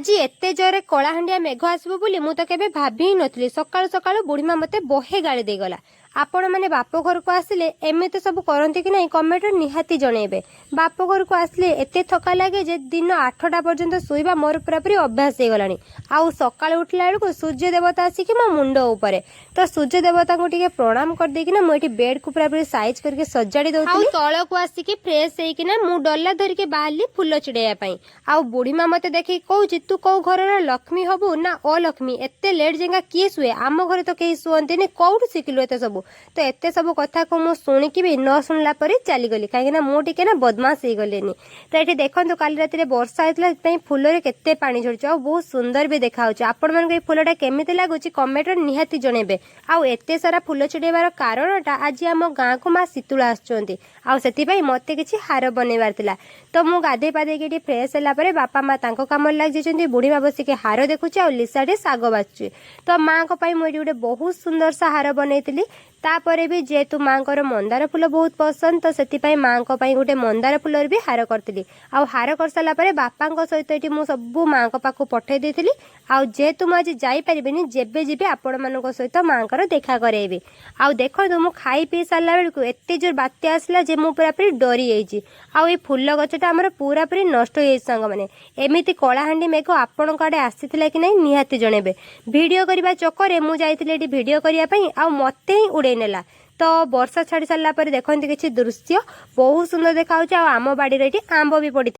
आज एत जोरे कलाहांडिया मेघ आसब बोली मु तो केबे भाभी ही नथली। सकाळु सकाळु बुढ़ीमा मते बहे गाड़ी देगला। आपण मैंने बाप घर को आसिले एमती सब करते कि नहीं कमेंट निहाती जनइबे। बाप घर को आसिले एते थका लगे जे दिन 8टा पर्यंत शुवा मोर पूरापूरी अभ्यास हो गलानी। आउ सकाळ उठला बेलू सूर्य देवता आसिक मो मुंड उपरे तो सूर्य देवता को टिके प्रणाम कर देकिना मुझे बेड को पूरापूरी साइज करके सजाड़ी दउथि। तळ को आसिक फ्रेश हेकिना मु डल्ला धरिके बाहरली फूल चिड़ैया पई। आउ बुढ़ीमा मते देखि कहूची तू कौ घर लक्ष्मी हबु ना अलक्ष्मी एते लेट जेंगा किए शुए आम घर तो कहीं शुअंती कौटू शिखिलु एते सब। तो एते सब कथा को मु शुणिकी भी न शुणला पर चलीगली कहीं मु टिके ना बदमाश हो गलेनी। तो ये देखो काली रात वर्षा होता फूल रे केते पानी झड़ुछ आ बहुत सुंदर भी देखा। आपण मन फूलटा केमिति लगुच कमेंट निहाती जनइबे। आउ एते सारा फूल छिड़ेबार कारणटा आज आम गाँ को माँ शीतुला आसुचंती आउ सेति मते किछि हार बनइबार थिला। तो मु गाधे पाधे फ्रेश होला परे बापा माँ तांको काम लग जाइछंती। बुढ़ी माँ बसिके हार देखुची आ लिसाटे साग बाछुची। तो माँ को पाई मुझे गोटे बहुत सुंदर सा हार बनइतिली। तापरे भी जेहेतु माँ को मंदार फूल बहुत पसंद तो से माँ को गोटे मंदार फूल भी हार करती। आउ हार कर सारा पर बापा सहित ये मुझे सब माँ को पाक पठे देती। आउ जेहेतु मुझे जापरिनी जेबे जी आपण मान सहित माँ को देखा करेबी। आउ देखो मु खाई पी सारा बेलू एत जोर बात्या आसला जे मु पूरापूरी डरी जाइए। आउ ये फूल गछटा आमर पूरापूरी नष्ट हो सांग मैंने एमती कलाहांडी मेघ आपण आड़े आसीथिला कि नहीं निहाती जनइबे। वीडियो करने चक्कर में मुझे वीडियो करने आ मते ही उड़े नेला। तो वर्षा छाड़ी सारा पर देखते किसी दृश्य बहुत सुंदर देखा आम बाड़ी आंब भी पड़ी।